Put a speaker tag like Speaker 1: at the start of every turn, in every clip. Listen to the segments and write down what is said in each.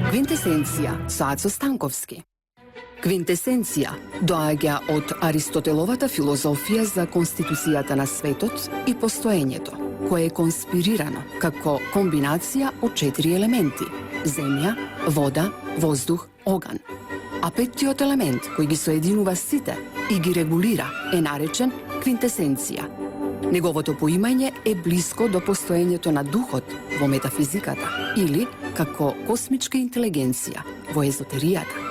Speaker 1: Квинтесенција со Ацо Станковски. Квинтесенција доаѓа од Аристотеловата филозофија за конституцијата на светот и постоењето, кое е конспирирано како комбинација од 4 елементи – земја, вода, воздух, оган. А петтиот елемент, кој ги соединува сите и ги регулира, е наречен квинтесенција. Неговото поимање е блиско до постоењето на духот во метафизиката или како космичка интелигенција во езотеријата.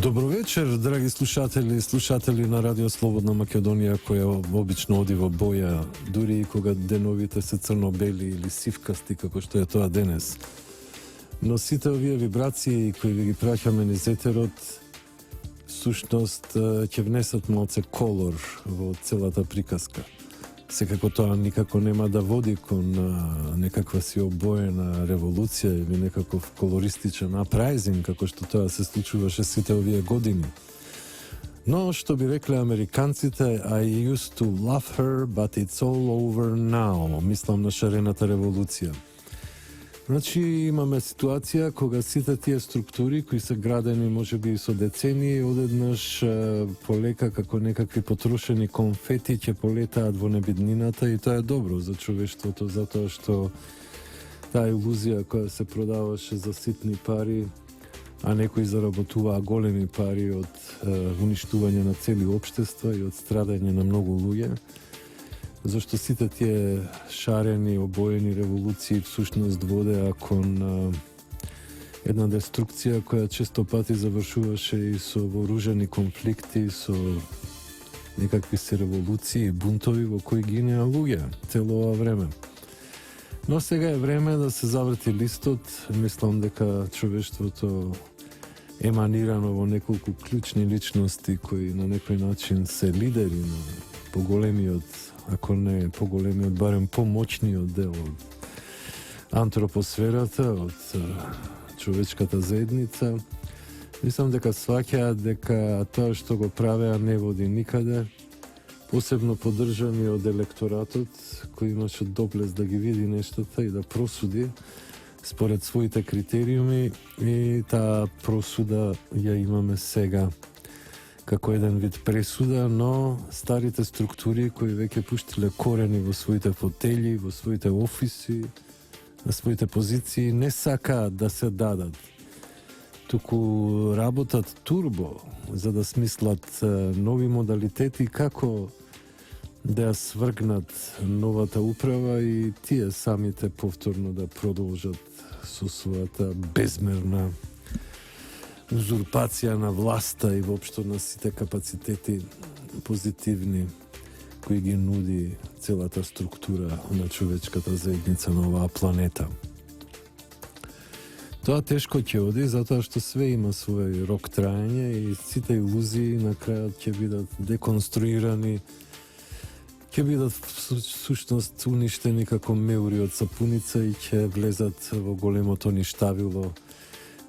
Speaker 2: Добро вечер, драги слушатели и слушатели на Радио Слободна Македонија, која обично оди во боја, дури и кога деновите се црно-бели или сивкасти, како што е тоа денес. Но сите овие вибрации кои ви ги праќаме низ етерот, всушност ќе внесат малце колор во целата приказка. Секако тоа никако нема да води кон некаква си обоена револуција или некаков колористичен апраизинг, како што тоа се случуваше сите овие години. Но, што би рекле американците, I used to love her, but it's all over now. Мислам на шарената револуција. Значи, имаме ситуација кога сите тие структури кои се градени можеби со децении, одеднаш полека како некакви потрошени конфети ќе полетаат во небиднината, и тоа е добро за човештвото, затоа што таа илузија која се продаваше за ситни пари, а некои заработуваа големи пари од уништување на цели општества и од страдање на многу луѓе, зашто сите тие шарени, обоени револуции всушност водеа кон една деструкција која често пати завршуваше и со вооружени конфликти, со некакви се револуции, бунтови во кои гинеа луѓе цело ова време. Но сега е време да се заврти листот. Мислам дека човештвото еманирано во неколку клучни личности кои на некој начин се лидери на поголемиот, ако не поголемиот, барем помоćниот дел од антропосферата, од човечката заедница. Мислам дека сваќаат дека тоа што го правеа не води никаде, посебно поддржани од електоратот, кој имаше доблес да ги види нештата и да просуди според своите критериуми, и таа просуда ја имаме сега како еден вид пресуда, но старите структури кои веќе пуштиле корени во своите фотели, во своите офиси, на своите позиции, не сакаат да се дадат. Туку работат турбо за да смислат нови модалитети како да ја свргнат новата управа и тие самите повторно да продолжат со својата безмерна узурпација на власта и воопшто на сите капацитети позитивни кои ги нуди целата структура на човечката заедница на оваа планета. Тоа тешко ќе оди, затоа што све има свој рок траење и сите илузии на крајот ќе бидат деконструирани, ќе бидат всушност уништени како меури од сапуница и ќе влезат во големото ништавило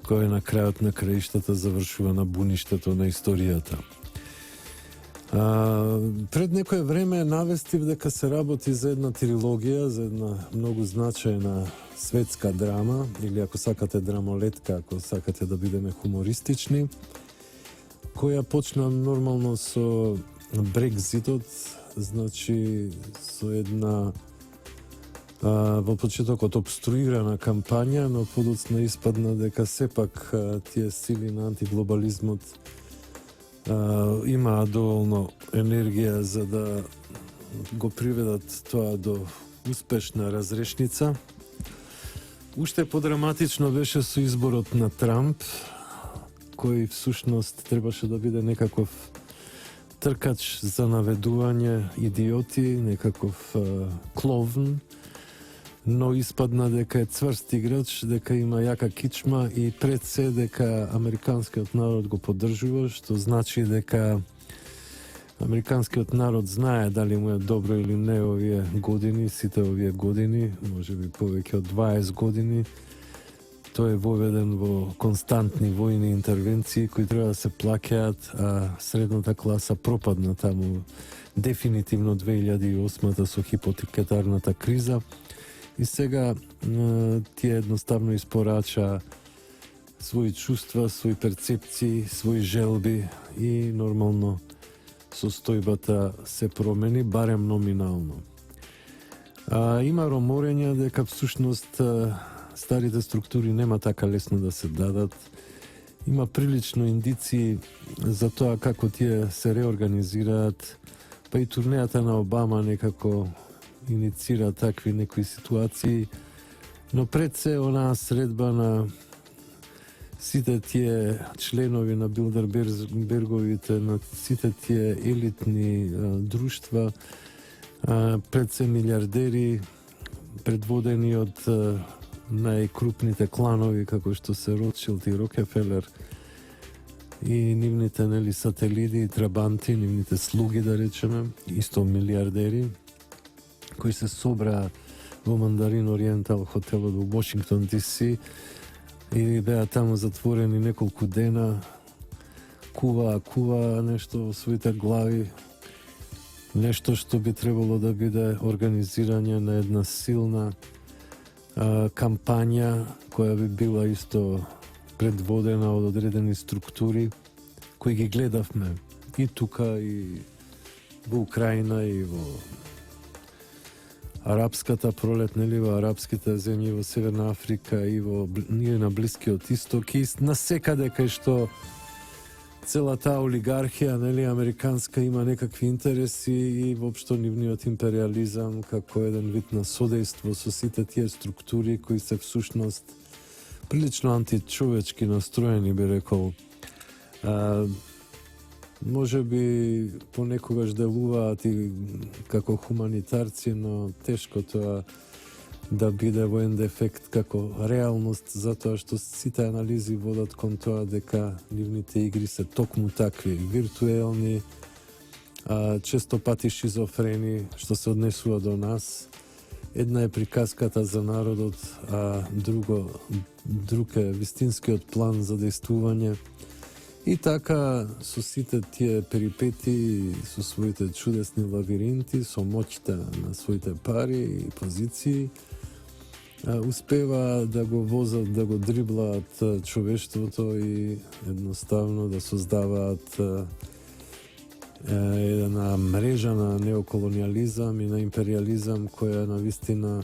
Speaker 2: кој на крајот на краиштата завршува на буништето на историјата. Пред некое време навестив дека се работи за една трилогија, за една многу значајна светска драма, или ако сакате драмолетка, ако сакате да бидеме хумористични, која почна нормално со Брекзитот, значи со една во почетокот обструирана кампања, но подоцна испадна дека сепак тие сили на антиглобализмот имаа доволно енергија за да го приведат тоа до успешна разрешница. Уште подраматично беше со изборот на Трамп, кој всушност требаше да биде некаков тркач за наведување идиоти, некаков клоун, но испадна дека е цврст играч, дека има јака кичма и пред се дека американскиот народ го поддржува, што значи дека американскиот народ знае дали му е добро или не овие години, сите овие години, можеби повеќе од 20 години, Тој е воведен во константни војни интервенции кои треба да се плаќаат, а средната класа пропадна таму дефинитивно 2008-та со хипотекарната криза. И сега тие едноставно испорача своји чувства, своји перцепции, своји желби и нормално состојбата се промени, барем номинално. Има роморења дека всушност старите структури нема така лесно да се дадат. Има прилично индиции за тоа како тие се реорганизираат, па и турнејата на Обама некако иницира такви некои ситуации, но пред се онаа средба на сите тие членови на Билдерберговите, на сите тие елитни друштва, пред се милиардери, предводени од најкрупните кланови, како што се Ротшилд и Рокефелер, и нивните сателити и трабанти, нивните слуги, да речеме, исто милиардери, кои се собраа во Мандарин Ориентал хотелот во Вашингтон ДС и беа таму затворени неколку дена, кува нешто во своите глави, нешто што би требало да биде организирање на една силна кампања која би била исто предводена од одредени структури кои ги гледавме и тука, и во Украина, и во арапската пролет, нели, во арапските земји, во Северна Африка, и на Блискиот Исток, и насекаде кај што цела таа олигархија, нели, американска, има некакви интереси и воопшто нивниот империализам како еден вид на содејство со сите тие структури кои се всушност прилично античовечки настроени, би рекол. Може би понекогаш делуваат и како хуманитарци, но тешко тоа да биде во еден дефект како реалност, затоа што сите анализи водат кон тоа дека нивните игри се токму такви, виртуелни, често пати шизофрени, што се однесува до нас. Една е приказката за народот, а друг е вистинскиот план за действување. И така, со сите тие перипети, со своите чудесни лавиринти, со моќта на своите пари и позиции, успева да го возат, да го дриблаат човештвото и едноставно да создаваат една мрежа на неоколониализам и на империализам која навистина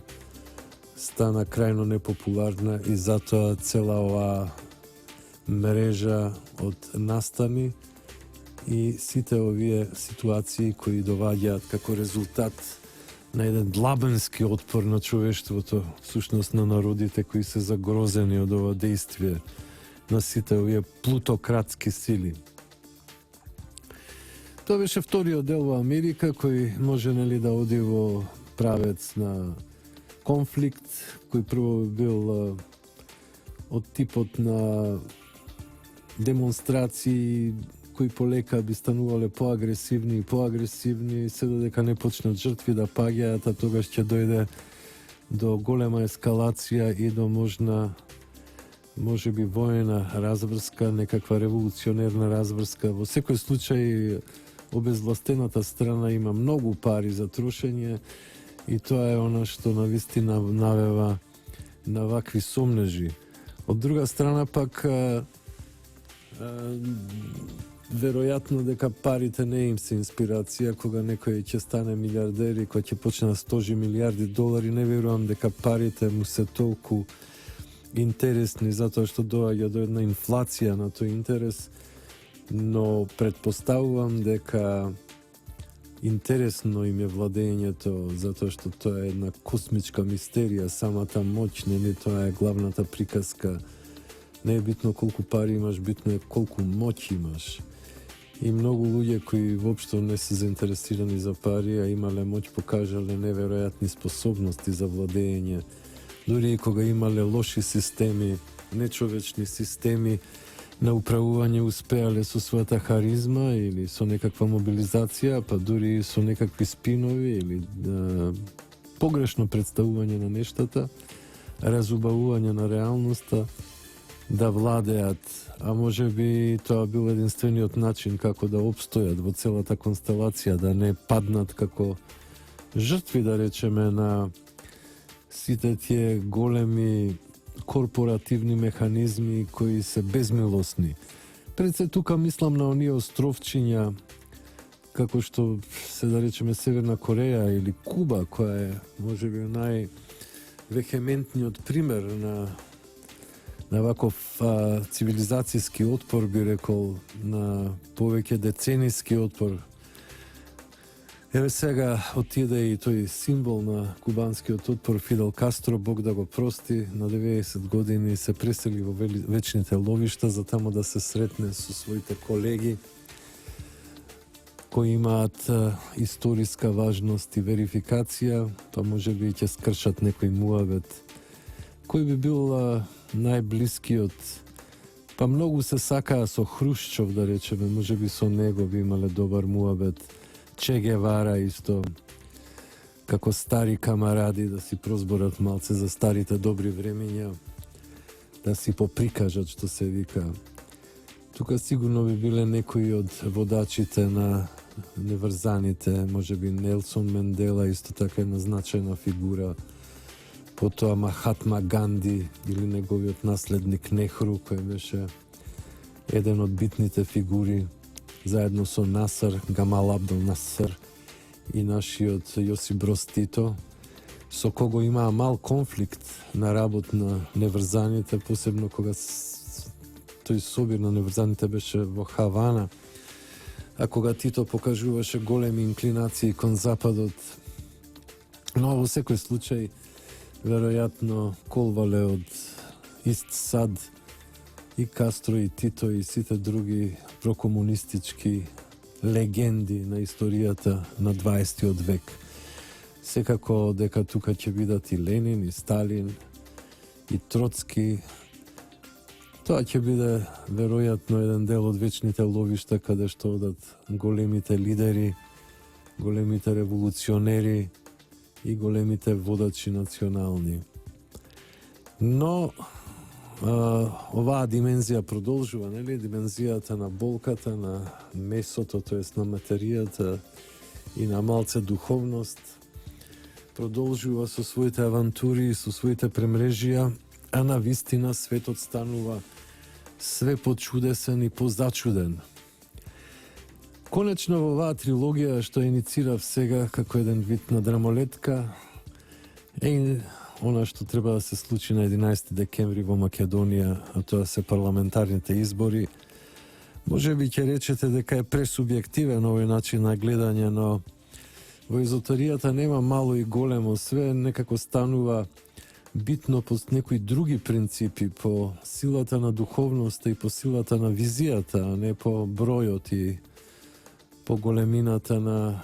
Speaker 2: стана крајно непопуларна и затоа цела оваа мрежа од настани и сите овие ситуации кои доваѓаат како резултат на еден длабенски отпор на човештвото, всушност на народите кои се загрозени од ова действие на сите овие плутократски сили. Тоа беше вториот дел во Америка, кој може нели да оди во правец на конфликт, кој прво бил од типот на демонстрации кои полека би станувале поагресивни, се додека не почнат жртви да паѓаат, а тогаш ќе дојде до голема ескалација и до може би воена разврска, некаква револуционерна разврска. Во секој случај обезвластената страна има многу пари за трошење и тоа е она што навистина навева на вакви сомнежи. Од друга страна пак веројатно дека парите не им се инспирација, кога некој ќе стане милиардер и кога ќе почне да стожи милиарди долари, не верувам дека парите му се толку интересни, затоа што доаѓа до една инфлација на тој интерес, но предпоставувам дека интересно им е владењето, затоа што тоа е една космичка мистерија, самата моќ, нели, тоа е главната приказка. Не е битно колку пари имаш, битно е колку моќ имаш. И многу луѓе кои воопшто не се заинтересирани за пари, а имале моќ, покажале неверојатни способности за владење. Дури и кога имале лоши системи, нечовечни системи на управување, успеале со својата харизма или со некаква мобилизација, па дури и со некакви спинови или погрешно представување на нештата, разубавување на реалноста да владеат, а може би тоа бил единствениот начин како да обстојат во целата констелација, да не паднат како жртви, да речеме, на сите тие големи корпоративни механизми кои се безмилосни. Пред се тука мислам на оние островчиња како што се, да речеме, Северна Кореја или Куба, која е можеби највехементниот пример на ваков цивилизацијски отпор, би рекол, на повеќе деценијски отпор. Еве сега отиде и тој символ на кубанскиот отпор Фидел Кастро, Бог да го прости, на 90 години се пресели во вечните ловишта за тамо да се сретне со своите колеги кои имаат историска важност и верификација, па може би ќе скршат некој муавет. Кој би бил најблискиот? Па многу се сакаа со Хрушчов, да речеме, може би со него би имале добар муавет. Че Гевара исто, како стари камаради, да си прозборат малце за старите добри времења, да си поприкажат, што се вика. Тука сигурно би биле некои од водачите на неврзаните, може би Нелсон Мендела, исто така една значајна фигура, потоа Махатма Ганди или неговиот наследник Нехру, кој беше еден од битните фигури, заедно со Насар, Гамал Абдел Насар и нашиот Јосип Броз Тито, со кого имаа мал конфликт на работ на неврзаните, посебно кога тој собир на неврзаните беше во Хавана, а кога Тито покажуваше големи инклинации кон Западот. Но во секој случај, веројатно, колвале од ист сад и Кастро, и Тито, и сите други прокомунистички легенди на историјата на 20 век. Секако дека тука ќе бидат и Ленин, и Сталин, и Троцки. Тоа ќе биде веројатно еден дел од вечните ловишта каде што одат големите лидери, големите револуционери и големите водачи национални. Но оваа димензија продолжува, нели? Димензијата на болката, на месото, тоест на материјата и на малце духовност, продолжува со своите авантури и со своите премрежија, а на вистина светот станува све почудесен и позачуден. Конечно во оваа трилогија што иницирав сега како еден вид на драмолетка е она што треба да се случи на 11 декември во Македонија, а тоа се парламентарните избори. Може би ќе речете дека е пресубјективен овој начин на гледање, но во езотеријата нема мало и големо, све некако станува битно по некои други принципи, по силата на духовноста и по силата на визијата, а не по бројот и по големината на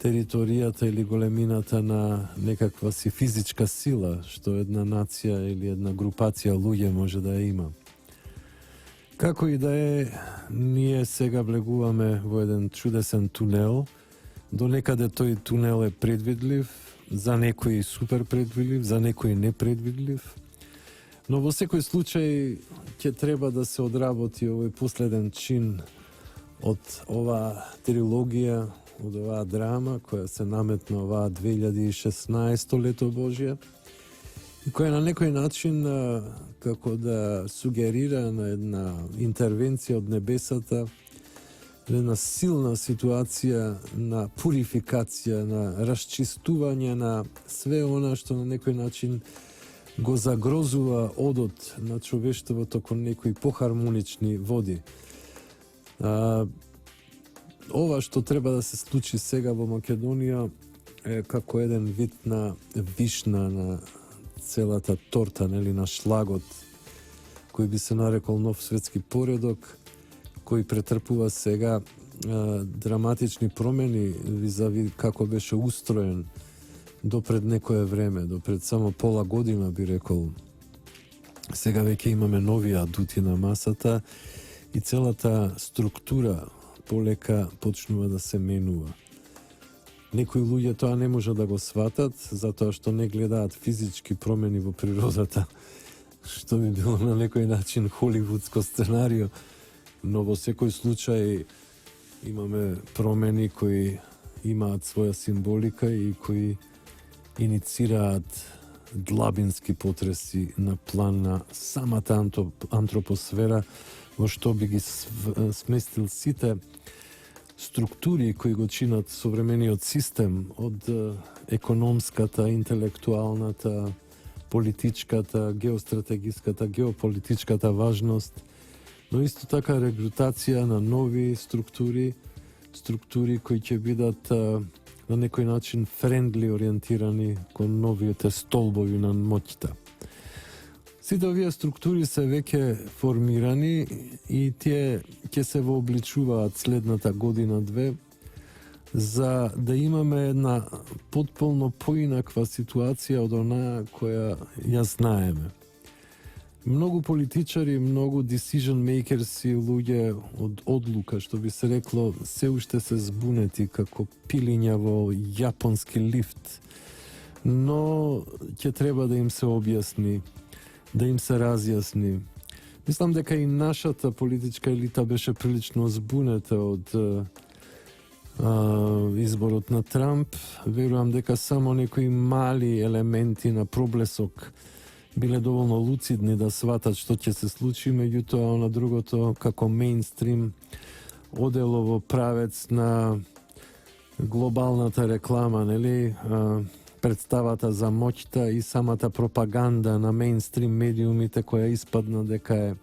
Speaker 2: територијата или големината на некаква си физичка сила, што една нација или една групација луѓе може да ја има. Како и да е, ние сега влегуваме во еден чудесен тунел, до некаде тој тунел е предвидлив, за некои супер предвидлив, за некои непредвидлив, но во секој случај ќе треба да се одработи овој последен чин од оваа трилогија, од оваа драма која се наметна оваа 2016 лето Божје и која на некој начин како да сугерира на една интервенција од небесата, една силна ситуација на пурификација, на расчистување на све она што на некој начин го загрозува одот на човештвото кон некои похармонични води. Ова што треба да се случи сега во Македонија е како еден вид на вишна на целата торта, нели, на шлагот, кој би се нарекол нов светски поредок, кој претрпува сега драматични промени визави како беше устроен до пред некое време, до пред само пола година би рекол. Сега веќе имаме нови адути на масата и целата структура полека почнува да се менува. Некои луѓе тоа не може да го сватат, затоа што не гледаат физички промени во природата, што би било на некој начин холивудско сценарио, но во секој случај имаме промени кои имаат своја символика и кои иницираат длабински потреси на план на самата антропосфера, во што би ги сместил сите структури кои го чинат современиот систем, од економската, интелектуалната, политичката, геостратегиската, геополитичката важност, но исто така регрутација на нови структури кои ќе бидат на некој начин френдли ориентирани кон новите столбови на моќта. Сите овие структури се веќе формирани и тие ќе се вообличуваат следната година-две за да имаме една потполно поинаква ситуација од онаа која ја знаеме. Многу политичари, многу decision makers и луѓе од одлука, што би се рекло, се уште се збунети како пилиња во јапонски лифт, но ќе треба да им се објасни, да им се разјасни. Мислам дека и нашата политичка елита беше прилично збунета од изборот на Трамп. Верувам дека само некои мали елементи на проблесок биле доволно луцидни да сватат што ќе се случи, меѓутоа на другото како мејнстрим одело во правец на глобалната реклама, нели, представата за моќта и самата пропаганда на мејнстрим медиумите која испадна дека е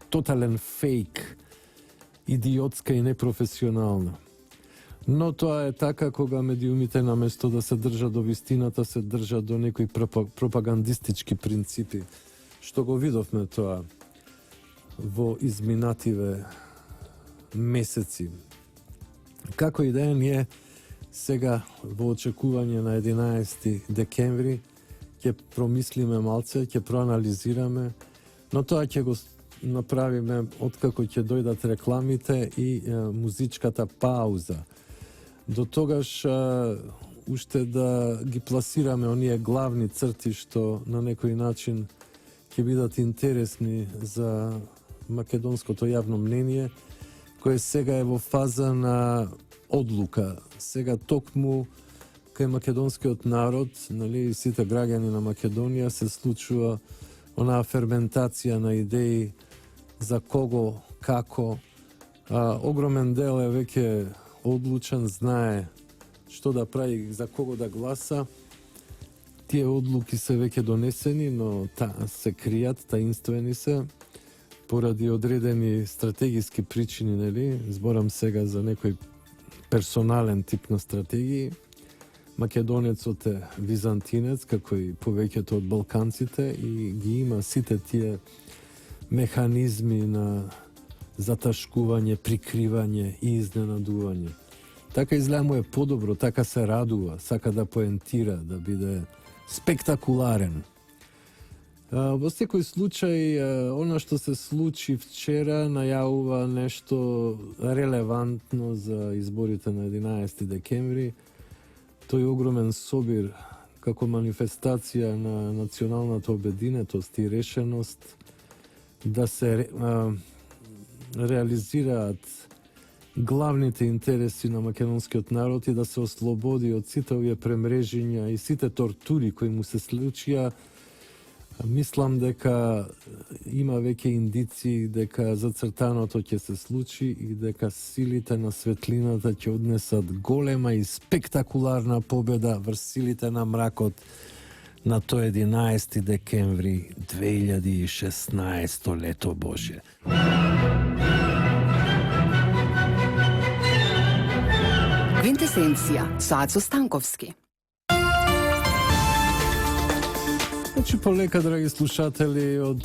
Speaker 2: тотален фейк, идиотска и непрофесионална. Но тоа е така кога медиумите наместо да се држат до вистината, се држат до некои пропагандистички принципи, што го видовме тоа во изминативе месеци. Како и да е, ние сега во очекување на 11 декември ќе промислиме малце, ќе проанализираме, но тоа ќе го направиме откако ќе дојдат рекламите и музичката пауза. До тогаш уште да ги пласираме оние главни црти што на некој начин ќе бидат интересни за македонското јавно мнение, кое сега е во фаза на одлука. Сега токму кај македонскиот народ, нали, сите граѓани на Македонија се случува онаа ферментација на идеи за кого, како. Огромен дел е веќе одлучен, знае што да прави, за кого да гласа. Тие одлуки се веќе донесени, но се кријат, таинствени се, поради одредени стратегиски причини, нели? Зборам сега за некој персонален тип на стратегии. Македонецот е византинец, како и повеќето од балканците, и ги има сите тие механизми на заташкување, прикривање и изненадување. Така изгледа му е подобро, така се радува, сака да поентира, да биде спектакуларен. Во секој случај, она што се случи вчера најавува нешто релевантно за изборите на 11 декември. Тој огромен собир како манифестација на националната обединетост и решеност да се реализираат главните интереси на македонскиот народ и да се ослободи од сите овие премрежиња и сите тортури кои му се случија. Мислам дека има веќе индиции дека зацртаното ќе се случи и дека силите на светлината ќе однесат голема и спектакуларна победа врз силите на мракот на тој 11 декември 2016 лето Божје.
Speaker 1: Квинтесенција со Ацо Станковски.
Speaker 2: Значи, полека, драги слушатели, од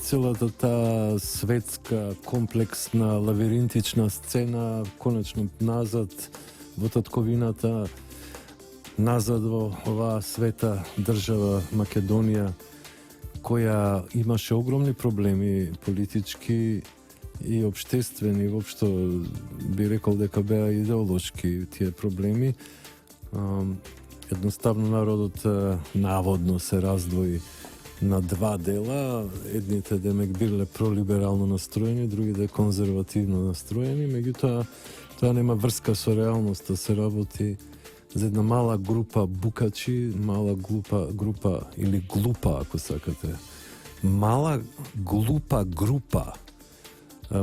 Speaker 2: целата таа светска, комплексна, лавиринтична сцена, конечно назад во татковината, назад во оваа света држава Македонија, која имаше огромни проблеми политички и обштествени, воопшто би рекол дека беа идеолошки тие проблеми, Едноставно народот наводно се раздвои на два дела. Едните демек биле пролиберално настроени, другите конзервативно настроени. Меѓутоа, тоа нема врска со реалноста, се работи за една мала група букачи, мала група или глупа, ако сакате. Мала глупа група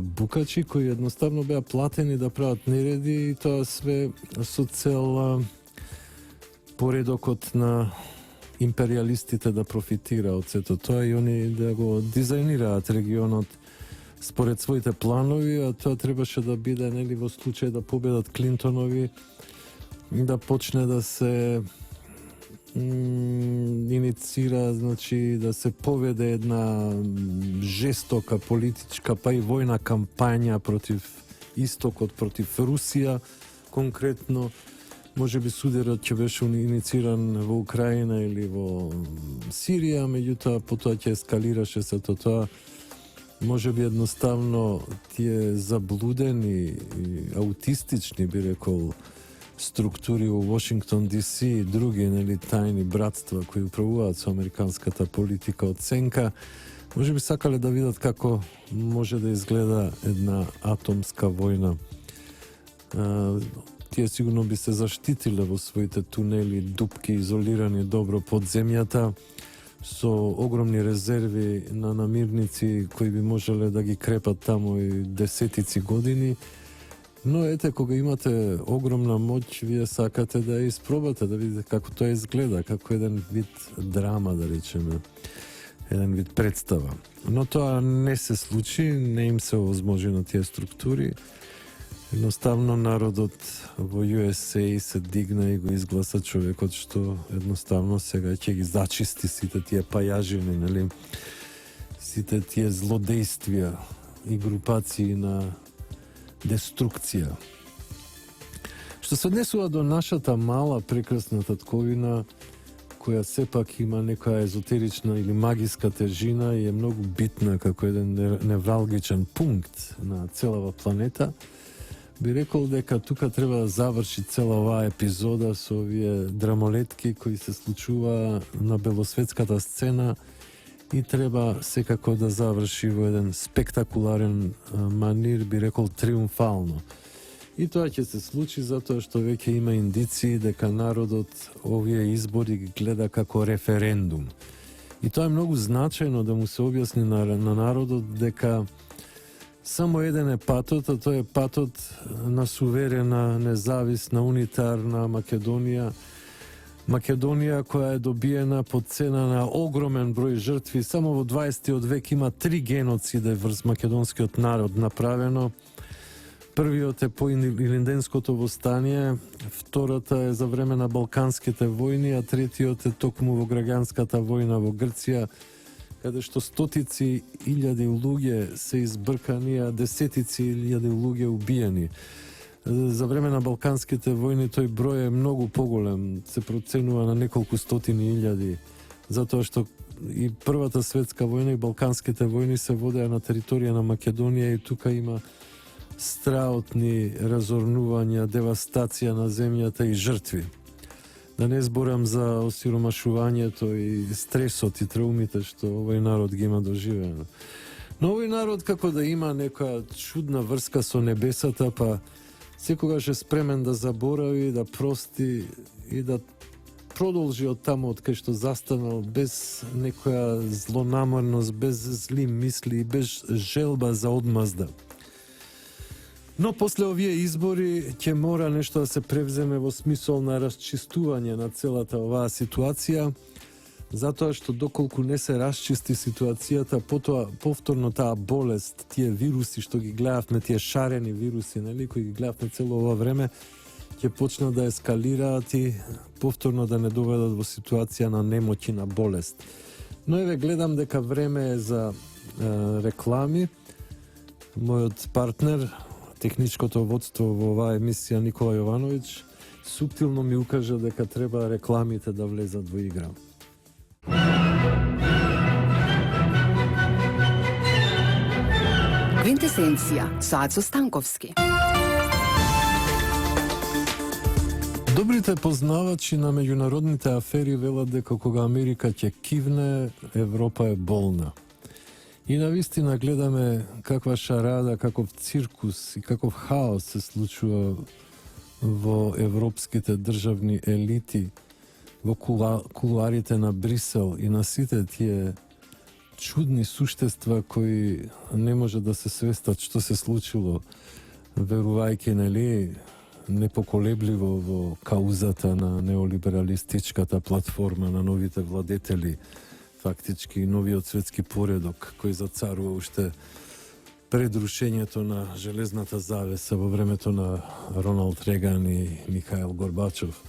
Speaker 2: букачи кои едноставно беа платени да прават нереди, и тоа све со цел поредокот на империалистите да профитира од сето тоа и они да го дизајнираат регионот според своите планови, а тоа требаше да биде, нели, во случај да победат Клинтонови, да почне да се иницира, значи да се поведе една жестока политичка, па и војна кампања против Истокот, против Русија конкретно. Може би судерот ќе беше инициран во Украина или во Сирија, меѓутоа потоа ќе ескалираше сето тоа. Може би едноставно тие заблудени и аутистични, би рекол, структури во Вашингтон ДС и други, нели, тајни братства кои управуваат со американската политика од сенка, може би сакале да видат како може да изгледа една атомска војна. Тие сигурно би се заштитиле во своите тунели, дупки, изолирани добро под земјата, со огромни резерви на намирници кои би можеле да ги крепат таму и десетици години. Но ете, кога имате огромна моќ, вие сакате да ја испробате, да видите како тоа изгледа, како еден вид драма, да речеме, еден вид представа. Но тоа не се случи, не им се овозможи на тие структури. Едноставно народот во USA се дигна и го изгласа човекот што едноставно сега ќе ги зачисти сите тие пајажини, нели? Сите тие злодејствија и групации на деструкција. Што се однесува до нашата мала прекрасна татковина, која сепак има некоја езотерична или магиска тежина и е многу битна како еден невралгичен пункт на целава планета, би рекол дека тука треба да заврши цела оваа епизода со овие драмолетки кои се случува на белосветската сцена и треба секако да заврши во еден спектакуларен манир, би рекол триумфално. И тоа ќе се случи затоа што веќе има индиции дека народот овие избори ги гледа како референдум. И тоа е многу значајно да му се објасни на народот дека само еден е патот, а тоа е патот на суверена, независна, унитарна Македонија. Македонија која е добиена по цена на огромен број жртви. Само во 20. век има 3 геноцида врз македонскиот народ направено. Првиот е по Илинденското востание, втората е за време на Балканските војни, а третиот е токму во граѓанската војна во Грција, каде што стотици илјади луѓе се избркани, а десетици илјади луѓе убиени. За време на Балканските војни тој број е многу поголем, се проценува на неколку стотини илјади, затоа што и Првата светска војна и Балканските војни се водеа на територија на Македонија и тука има страотни разорнувања, девастација на земјата и жртви. Да не зборам за осиромашувањето и стресот и траумите што овој народ ги има доживено. Но овој народ како да има некоја чудна врска со небесата, па секогаш е спремен да заборави, да прости и да продолжи од таму од кај што застанал, без некоја злонамерност, без зли мисли и без желба за одмазда. Но после овие избори ќе мора нешто да се превземе во смисол на расчистување на целата оваа ситуација, затоа што доколку не се расчисти ситуацијата, потоа повторно таа болест, тие вируси што ги гледавме, тие шарени вируси, нели, кои ги гледавме цело ова време, ќе почнат да ескалираат и повторно да не доведат во ситуација на немоќ и на болест. Но еве гледам дека време е за реклами. Мојот партнер, техничкото водство во оваа емисија Никола Јовановиќ, суптилно ми укажа дека треба рекламите да влезат во игра.
Speaker 1: Квинтесенција со Ацо Станковски.
Speaker 2: Добрите познавачи на меѓународните афери велат дека кога Америка ќе кивне, Европа е болна. И навистина гледаме каква шарада, каков циркус и каков хаос се случува во европските државни елити, во кулуарите на Брисел и на сите тие чудни суштества кои не може да се свестат што се случило, верувајќи, нели, непоколебливо во каузата на неолибералистичката платформа на новите владетели, фактички новиот светски поредок кој зацарува уште пред рушењето на железната завеса во времето на Роналд Реган и Михаил Горбачов.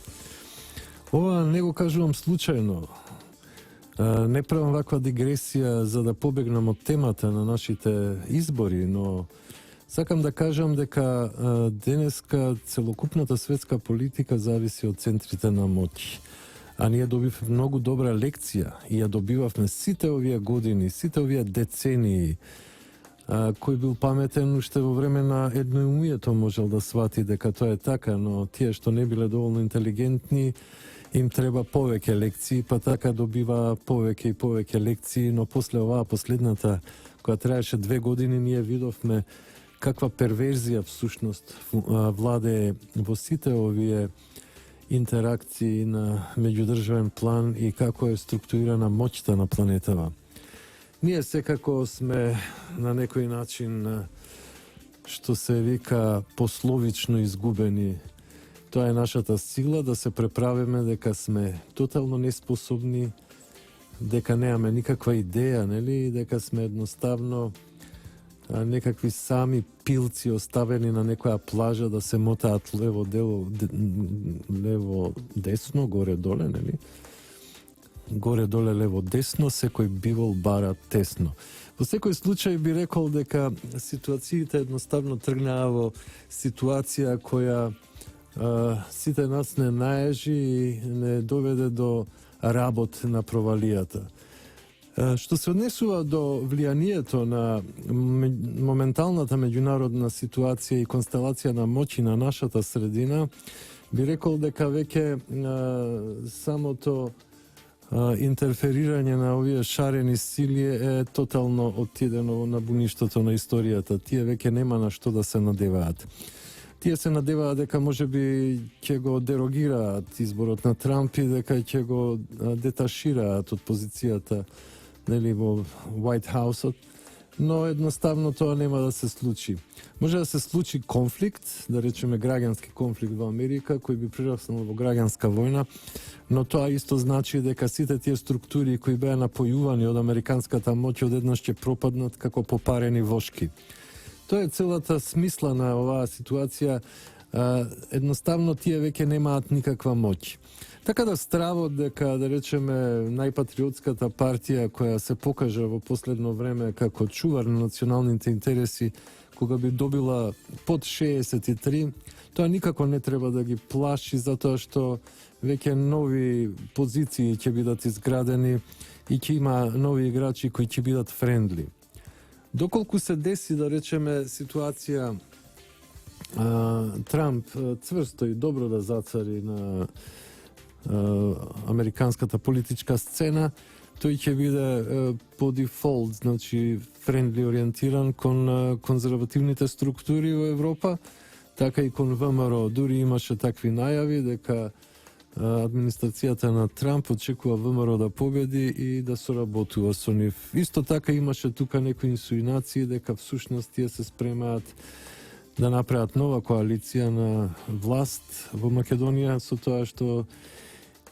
Speaker 2: Ова не го кажувам случајно. Не правам ваква дигресија за да побегнам од темата на нашите избори, но сакам да кажам дека денеска целокупната светска политика зависи од центрите на моќ. А ние добивме многу добра лекција и ја добивавме сите овие години, сите овие децении. Кој бил паметен уште во време на едноумието можел да свати дека тоа е така, но тие што не биле доволно интелигентни, им треба повеќе лекции, па така добива повеќе и повеќе лекции, но после оваа последната, која траеше 2 години, ние видовме каква перверзија всушност владее во сите овие интеракции на меѓудржавен план и како е структурирана моќта на планетава. Ние секако сме на некој начин, што се вика, пословично изгубени. Тоа е нашата сила, да се преправиме дека сме тотално неспособни, дека немаме никаква идеја, нели, дека сме едноставно некакви сами пилци оставени на некоја плажа да се мотаат лево десно, горе-доле, нели? Горе-доле, лево-десно, секој бивол бара тесно. Во секој случај би рекол дека ситуациите едноставно тргнаа во ситуација која сите нас не наежи и не доведе до работ на провалијата. Што се однесува до влијанието на моменталната меѓународна ситуација и констелација на моќи на нашата средина, би рекол дека веќе самото интерферирање на овие шарени сили е тотално оттидено на буништото на историјата. Тие веќе нема на што да се надеваат. Тие се надеваат дека можеби ќе го дерогираат изборот на Трамп и дека ќе го деташираат од позицијата, нели, во White House-от, но едноставно тоа нема да се случи. Може да се случи конфликт, да речеме граѓански конфликт во Америка, кој би прераснал во граѓанска војна, но тоа исто значи дека сите тие структури кои беа напојувани од американската моќ одеднаш ќе пропаднат како попарени вошки. Тоа е целата смисла на оваа ситуација. Едноставно тие веќе немаат никаква моќ. Така да стравот дека, да речеме, најпатриотската партија која се покажа во последно време како чувар на националните интереси, кога би добила под 63, тоа никако не треба да ги плаши, затоа што веќе нови позиции ќе бидат изградени и ќе има нови играчи кои ќе бидат френдли. Доколку се деси, да речеме, ситуација Трамп цврсто и добро да зацари на американската политичка сцена, тој ќе биде по дефолт, значи френдли ориентиран кон конзервативните структури во Европа, така и кон ВМРО. Дури имаше такви најави дека администрацијата на Трамп очекува ВМРО да победи и да соработува со нив. Исто така имаше тука некои инсуинации дека всушност тие се спремаат да направат нова коалиција на власт во Македонија, со тоа што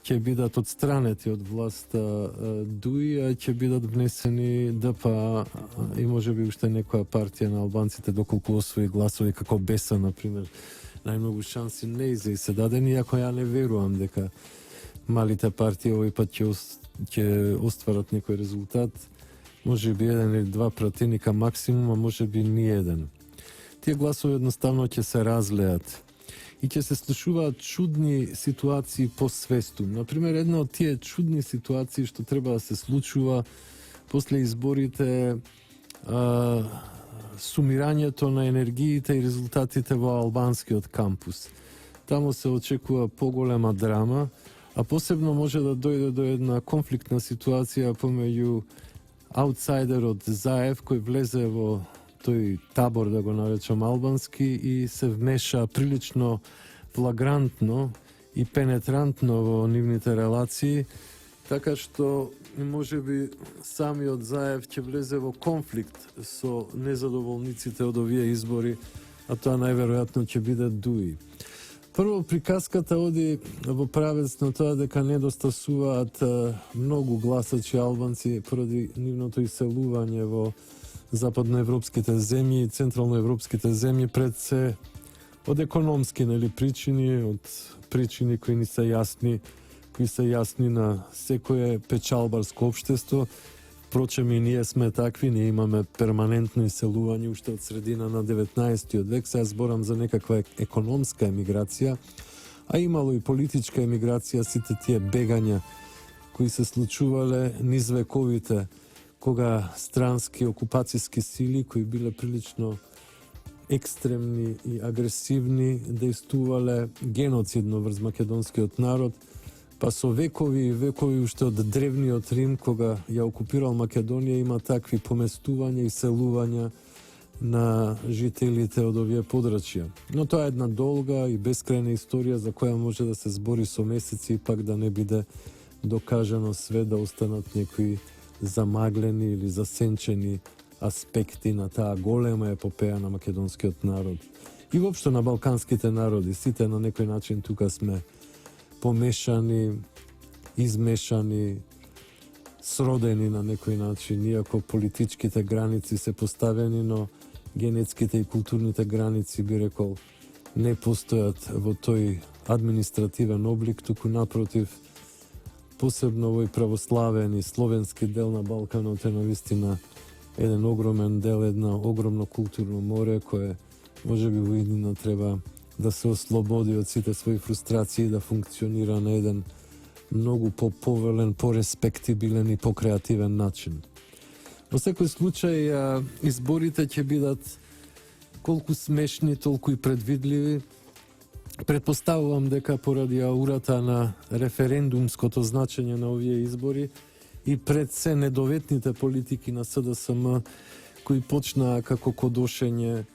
Speaker 2: ќе бидат отстранети од власта ДУИ, а ќе бидат внесени ДПА и можеби уште некоја партија на албанците, доколку освои гласови како БЕСА, например. Најмногу шанси не и се дадени, иако ја не верувам дека малите партии овој пат ќе остварат некој резултат. Можеби 1 или 2 пратеника максимум, а можеби ни еден. Тие гласови едноставно ќе се разлеат и ќе се слушуваат чудни ситуации по свесту. Например, една од тие чудни ситуации што треба да се случува после изборите, сумирањето на енергиите и резултатите во албанскиот кампус. Таму се очекува поголема драма, а посебно може да дојде до една конфликтна ситуација помеѓу аутсайдерот Заев, кој влезе во тој табор, да го наречам албански, и се вмеша прилично флагрантно и пенетрантно во нивните релации, така што можеби самиот Заев ќе влезе во конфликт со незадоволниците од овие избори, а тоа најверојатно ќе биде Дуи. Прво, приказката оди во правец на тоа дека недостасуваат многу гласачи албанци поради нивното иселување во западноевропските земји и централноевропските земји, пред се од економски причини, од причини кои се јасни на секое печалбарско општество. Впрочем, и ние сме такви, ние имаме перманентно иселување уште од средина на 19 век. Сега зборам за некаква економска емиграција, а имало и политичка емиграција, сите тие бегања кои се случувале низ вековите, кога странски окупацијски сили, кои биле прилично екстремни и агресивни, дејствувале геноцидно врз македонскиот народ, па со векови и векови уште од древниот Рим, кога ја окупирал Македонија, има такви поместувања и селувања на жителите од овие подрачја. Но тоа е една долга и бескрајна историја за која може да се збори со месеци и пак да не биде докажано све, да останат некои замаглени или засенчени аспекти на таа голема епопеја на македонскиот народ. И воопшто на балканските народи, сите на некој начин тука сме помешани, измешани, сродени на некој начин, иако политичките граници се поставени, но генетските и културните граници, би рекол, не постојат во тој административен облик, туку напротив, посебно овој православен и словенски дел на Балканот е навистина еден огромен дел, една огромно културно море, кое можеби во иднина треба да се ослободи од сите своји фрустрации и да функционира на еден многу по-повелен, по-респектибилен и по-креативен начин. Во секој случај, изборите ќе бидат колку смешни, толку и предвидливи. Предпоставувам дека поради аурата на референдумското значење на овие избори и пред се недоветните политики на СДСМ, кои почнаа како кодошење,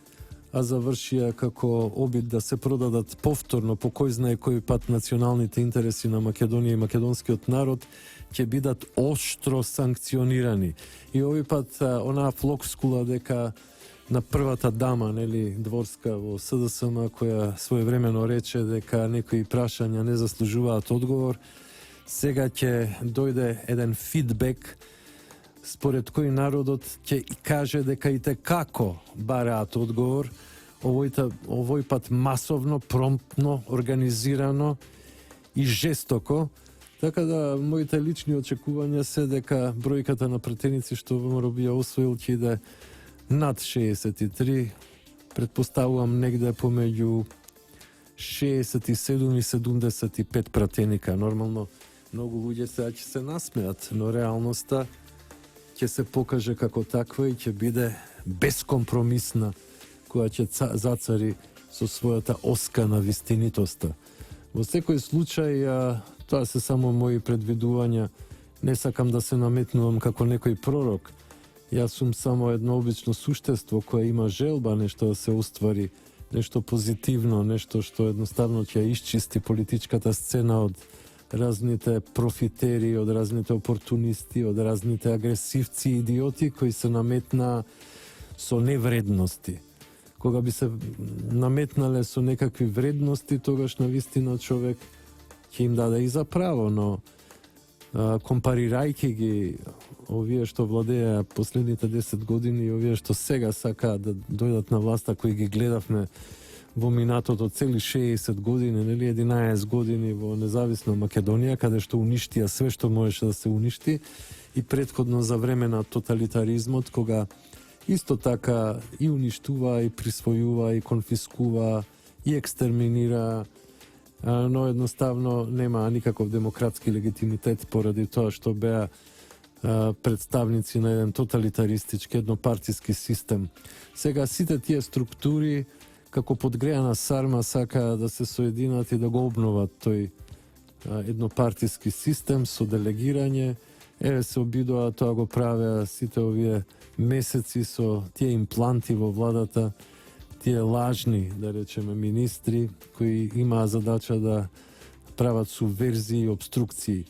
Speaker 2: а завршија како обид да се продадат повторно по кој знае кој пат националните интереси на Македонија и македонскиот народ, ќе бидат оштро санкционирани. И овој пат онаа флокскула дека на првата дама, дворска во СДСМ, која своевремено рече дека некои прашања не заслужуваат одговор, сега ќе дојде еден фидбек според кој народот ќе каже дека и те како бараат одговор, овој пат масовно, промптно, организирано и жестоко. Така да, моите лични очекувања се дека бројката на пратеници што ВМРО би ја освоил ќе иде над 63, предпоставувам негде помеѓу 67 и 75 пратеника. Нормално, многу луѓе сега ќе се насмеат, но реалноста ќе се покаже како таква и ќе биде бескомпромисна, која ќе зацари со својата оска на вистинитоста. Во секој случај, тоа се само мои предвидувања, не сакам да се наметнувам како некој пророк. Јас сум само едно обично суштество кое има желба нешто да се оствари, нешто позитивно, нешто што едноставно ќе исчисти политичката сцена од разните профитери, од разните опортунисти, од разните агресивци и идиоти кои се наметнаа со невредности. Кога би се наметнале со некакви вредности, тогаш навистина човек ќе им даде и за право, но компарирајќи ги овие што владеа последните 10 години и овие што сега сакаат да дојдат на власта, кои ги гледавме во минатото цели 60 години, 11 години во независна Македонија, каде што уништија све што можеше да се уништи, и претходно за време на тоталитаризмот, кога исто така и уништува, и присвојува, и конфискува, и екстерминира, но едноставно нема никаков демократски легитимитет поради тоа што беа представници на еден тоталитаристички, еднопартиски систем. Сега сите тие структури како подгреана сарма сакаа да се соединат и да го обноват тој еднопартиски систем со делегирање. Еве се обидоа, тоа го правеа сите овие месеци со тие импланти во владата, тие лажни, да речеме, министри, кои имаа задача да прават субверзии и обструкции.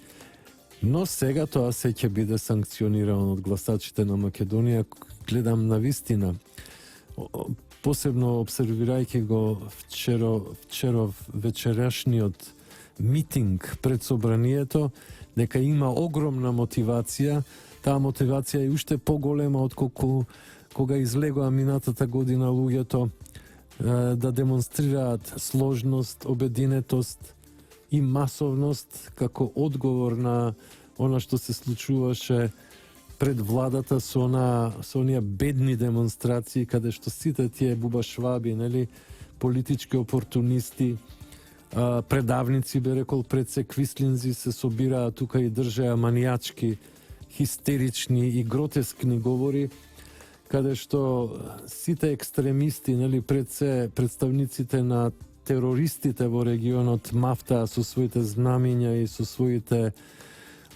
Speaker 2: Но сега тоа се ќе биде санкционирано од гласачите на Македонија. Гледам на вистина, посебно обсервирајќи го вчеров вечерашниот митинг пред собранието, дека има огромна мотивација. Таа мотивација е уште поголема отколку кога излегоа минатата година луѓето да демонстрираат сложност, обединетост и масовност како одговор на она што се случуваше пред владата со оние бедни демонстрации, каде што сите тие бубашваби, нели, политички опортунисти, предавници, бе рекол, пред се квислинзи се собираа тука и држеа манијачки, хистерични и гротескни говори, каде што сите екстремисти, нели, пред се представниците на терористите во регионот мафтаа со своите знамиња и со своите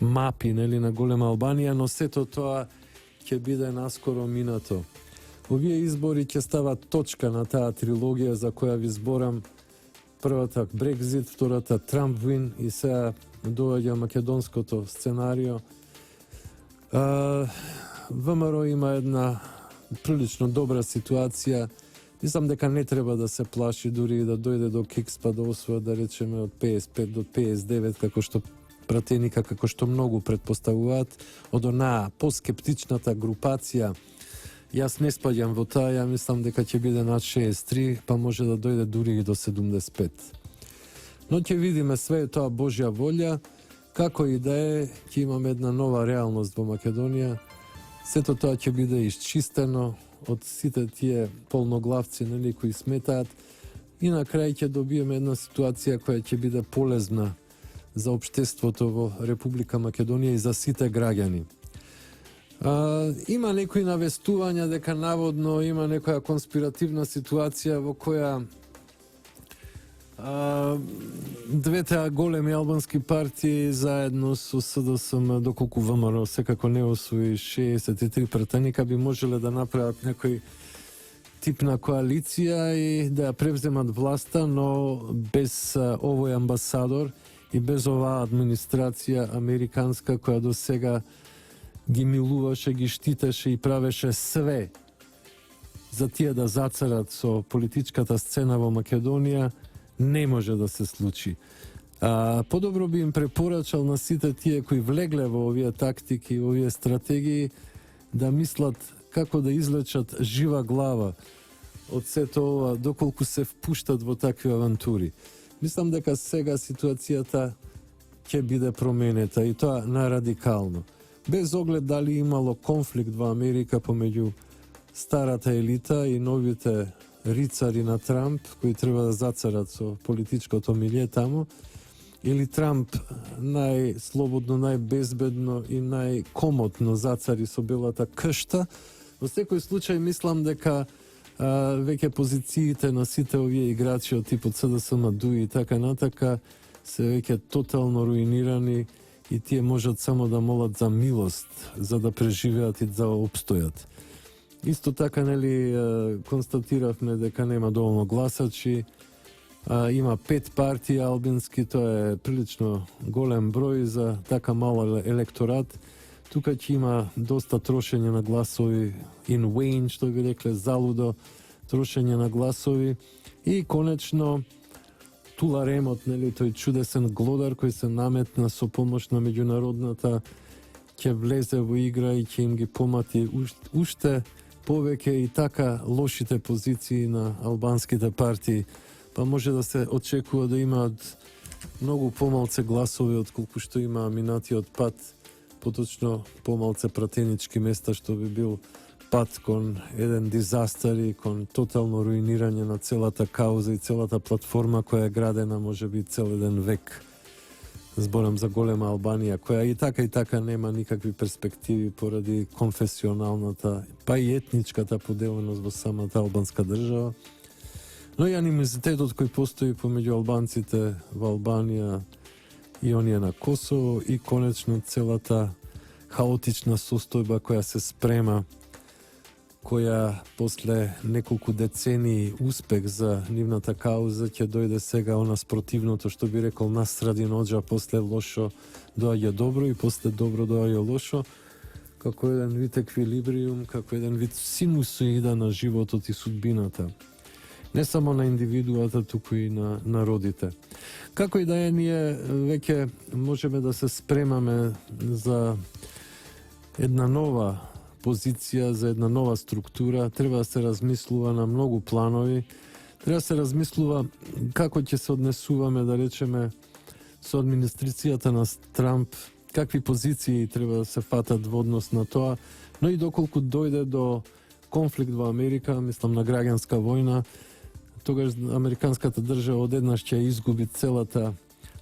Speaker 2: мапи, нели, на голема Албанија, но сето тоа ќе биде наскоро минато. Овие избори ќе стават точка на таа трилогија за која ви зборам. Првата Брекзит, втората Трамп вин и сега доаѓа македонското сценарио. ВМРО има една прилично добра ситуација. Мислам дека не треба да се плаши дури да дојде до кикс па да освоја, да речеме, од 55 до 59, како што пратеника, како што многу предпоставуваат, од онаа поскептичната групација. Јас не спаѓам во таа, ја мислам дека ќе биде над 63, па може да дојде дури и до 75. Но ќе видиме, све е тоа Божја волја. Како и да е, ќе имаме една нова реалност во Македонија. Сето тоа ќе биде исчистено од сите тие полноглавци, нели, кои сметаат, и на крај ќе добиеме една ситуација која ќе биде полезна за општеството во Република Македонија и за сите граѓани. Има некои навестувања дека наводно има некоја конспиративна ситуација во која двете големи албански партии заедно со СДСМ, доколку ВМРО секако не освои 63 пратеника, би можеле да направат некој тип на коалиција и да ја превземат власта, но без овој амбасадор и без оваа администрација американска која до сега ги милуваше, ги штитеше и правеше све за тие да зацарат со политичката сцена во Македонија, не може да се случи. Подобро би им препорачал на сите тие кои влегле во овие тактики, во овие стратегии, да мислат како да излечат жива глава од сето ова, доколку се впуштат во такви авантури. Мислам дека сега ситуацијата ќе биде променета и тоа најрадикално. Без оглед дали имало конфликт во Америка помеѓу старата елита и новите рицари на Трамп, кои треба да зацарат со политичкото милје таму, или Трамп најслободно, најбезбедно и најкомотно зацари со белата кшта. Во секој случај мислам дека веќе позициите на сите овие играчи од типот СДСМ, ДУИ и така натака се веќе тотално руинирани и тие можат само да молат за милост за да преживеат и да обстојат. Исто така, нели, констатиравме дека нема доволно гласачи. Има 5 партии албински, тоа е прилично голем број за така мал електорат. Тука ќе има доста трошење на гласови, in vain, што би рекле, залудо трошење на гласови. И конечно Туларемот, нели, тој чудесен глодар кој се наметна со помош на меѓународната, ќе влезе во игра и ќе им ги помати уште повеќе и така лошите позиции на албанските партии. Па може да се очекува да имаат многу помалце гласови од колку што има минатиот пат, поточно помалце пратенички места, што би бил пат кон еден дизастер и кон тотално руинирање на целата кауза и целата платформа која е градена можеби цел еден век. Зборам за голема Албанија, која и така нема никакви перспективи поради конфесионалната, па и етничката поделеност во самата албанска држава. Но и анимозитетот кој постои помеѓу албанците во Албанија и оние на Косово и конечно целата хаотична состојба која се спрема, која после неколку децении успех за нивната кауза ќе дојде сега она спротивното, што би рекол насради ноđа, после лошо доаѓа добро и после добро доаѓа лошо, како еден вид еквилибриум, како еден вид синусоида на животот и судбината. Не само на индивидуата, туку и на народите. Како и да е, ние веќе можеме да се спремаме за една нова позиција, за една нова структура. Треба да се размислува на многу планови. Треба да се размислува како ќе се однесуваме, да речеме, со администрацијата на Трамп, какви позиции треба да се фатат во однос на тоа, но и доколку дојде до конфликт во Америка, мислам на граѓанска војна, тогаш американската држава одеднаш ќе изгуби целата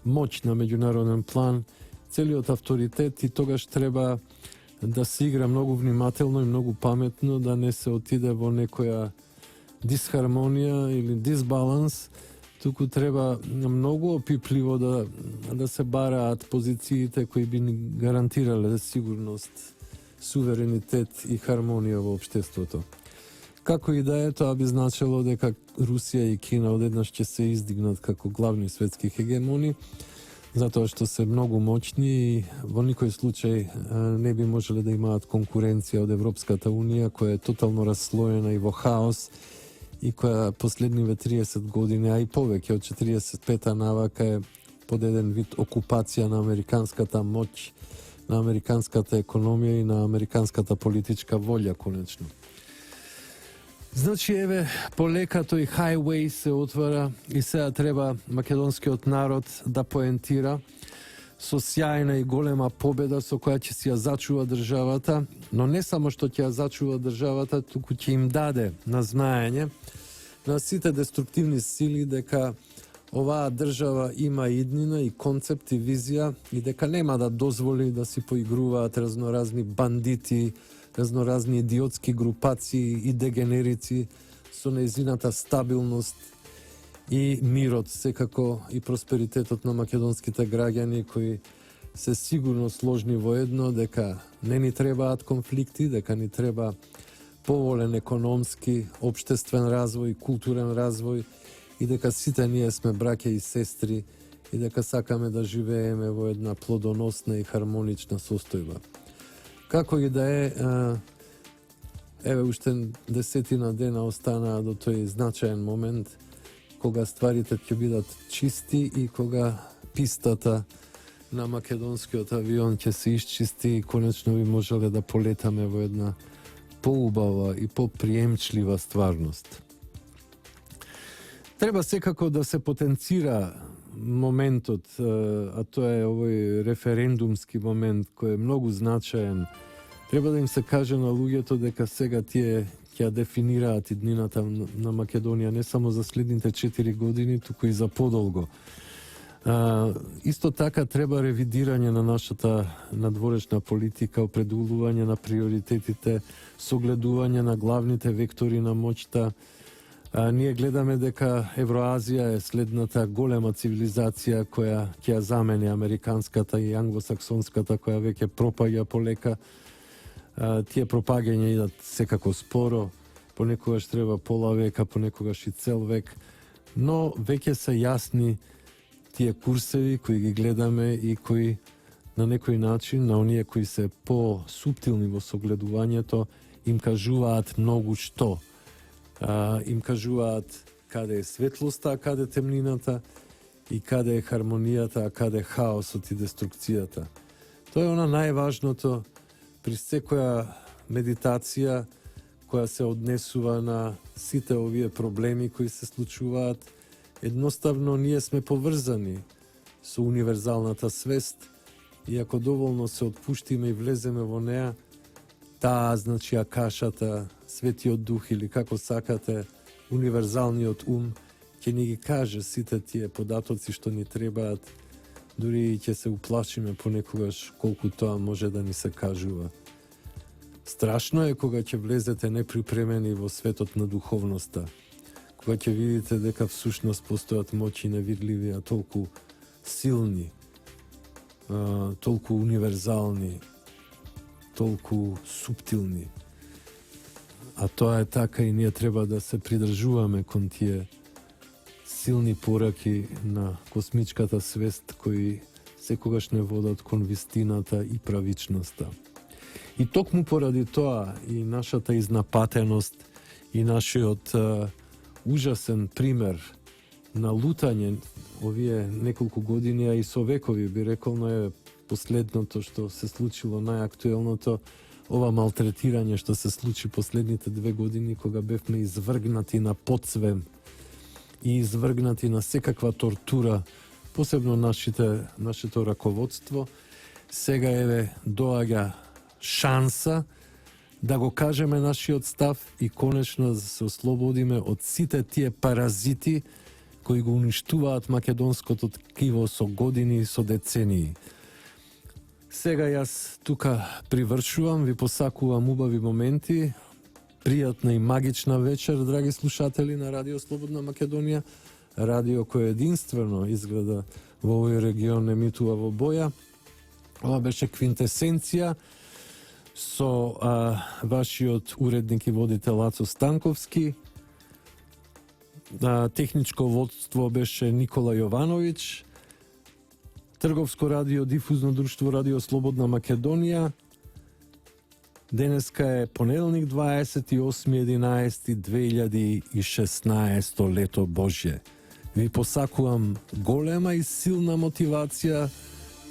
Speaker 2: моќ на меѓународен план, целиот авторитет, и тогаш треба да се игра многу внимателно и многу паметно, да не се отиде во некоја дисхармонија или дисбаланс, туку треба многу опипливо да се бараат позициите кои би ни гарантирале сигурност, суверенитет и хармонија во општеството. Како и да е, тоа би значило дека Русија и Кина одеднаш ќе се издигнат како главни светски хегемони, затоа што се многу моćни и во никој случај не би можеле да имаат конкуренција од Европската Унија, која е тотално расслоена и во хаос, и која последниве 30 години, а и повеќе од 45-та навака е под еден вид окупација на американската моќ, на американската економија и на американската политичка волја, конечно. Значи, еве, полека тој highway се отвара и сега треба македонскиот народ да поентира со сјајна и голема победа со која ќе си ја зачува државата, но не само што ќе ја зачува државата, туку ќе им даде на знаење на сите деструктивни сили дека оваа држава има иднина и концепт и визија и дека нема да дозволи да си поигруваат разноразни бандити, разноразни идиотски групации и дегенерици со нејзината стабилност и мирот, секако и просперитетот на македонските граѓани кои се сигурно сложни во едно, дека не ни требаат конфликти, дека ни треба поволен економски, општествен развој, културен развој и дека сите ние сме браќа и сестри и дека сакаме да живееме во една плодоносна и хармонична состојба. Како и да е, еве уште 10 дена останаа до тој значаен момент кога стварите ќе бидат чисти и кога пистата на македонскиот авион ќе се исчисти и конечно би можеле да полетаме во една поубава и поприемчлива стварност. Треба секако да се потенцира моментот, а тоа е овој референдумски момент кој е многу значаен. Треба да им се каже на луѓето дека сега тие ќе дефинираат иднината на Македонија не само за следните 4 години, туку и за подолго. Исто така треба ревидирање на нашата надворешна политика, определување на приоритетите, согледување на главните вектори на моќта. Ние гледаме дека Евроазија е следната голема цивилизација која ќе ја замени американската и англосаксонската, која веќе пропаѓа полека. Тие пропагања идат секако споро, понекогаш треба пола века, понекогаш и цел век, но веќе се јасни тие курсеви кои ги гледаме и кои на некој начин, на оние кои се по-суптилни во согледувањето, им кажуваат многу што. Им кажуваат каде е светлоста, а каде темнината, и каде е хармонијата, а каде е хаосот и деструкцијата. Тоа е она најважното при секоја медитација која се однесува на сите овие проблеми кои се случуваат. Едноставно ние сме поврзани со универзалната свест и ако доволно се отпуштиме и влеземе во неа, таа, значи акашата, Светиот Дух или како сакате, универзалниот ум, ќе ни ги каже сите тие податоци што ни требаат, дури и ќе се уплашиме понекогаш колку тоа може да ни се кажува. Страшно е кога ќе влезете неприпремени во светот на духовноста, кога ќе видите дека всушност постојат моќи невидливи, а толку силни, толку универзални, толку суптилни. А тоа е така и ние треба да се придржуваме кон тие силни пораки на космичката свест кои секогаш не водат кон вистината и правичноста. И токму поради тоа и нашата изнапатеност и нашиот ужасен пример на лутање овие неколку години, а и со векови, би рекол, е последното што се случило, најактуелното, ова малтретирање што се случи последните 2 години, кога бевме извргнати на подсвем и извргнати на секаква тортура, посебно нашето раководство. Сега доаѓа шанса да го кажеме нашиот став и конечно да се ослободиме од сите тие паразити кои го уништуваат македонското ткиво со години и со децении. Сега јас тука привршувам, ви посакувам убави моменти, пријатна и магична вечер, драги слушатели на Радио Слободна Македонија, радио кое единствено изгледа во овој регион емитува во боја. Ова беше Квинтесенција со вашиот уредник и водител Ацо Станковски. Техничко водство беше Никола Јовановиќ. Трговско радио, дифузно друштво Радио Слободна Македонија. Денеска е понеделник 28.11.2016 лето Божје. Ви посакувам голема и силна мотивација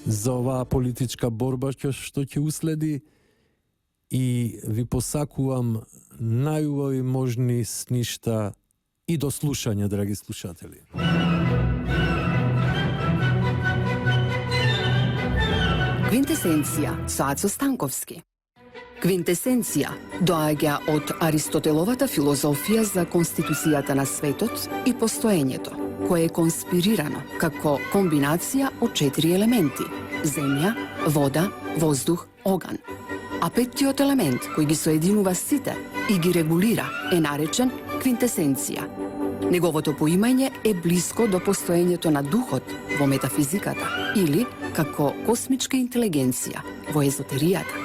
Speaker 2: за оваа политичка борба што ќе уследи и ви посакувам најубави можни сништа и до слушање, драги слушатели.
Speaker 1: Квинтесенција со Ацо Станковски. Квинтесенција доаѓа од Аристотеловата филозофија за конституцијата на светот и постоењето, кое е конспирирано како комбинација од 4 елементи: земја, вода, воздух, оган. А петтиот елемент, кој ги соединува сите и ги регулира, е наречен квинтесенција. Неговото поимање е блиско до постоењето на духот во метафизиката или како космичка интелигенција во езотеријата.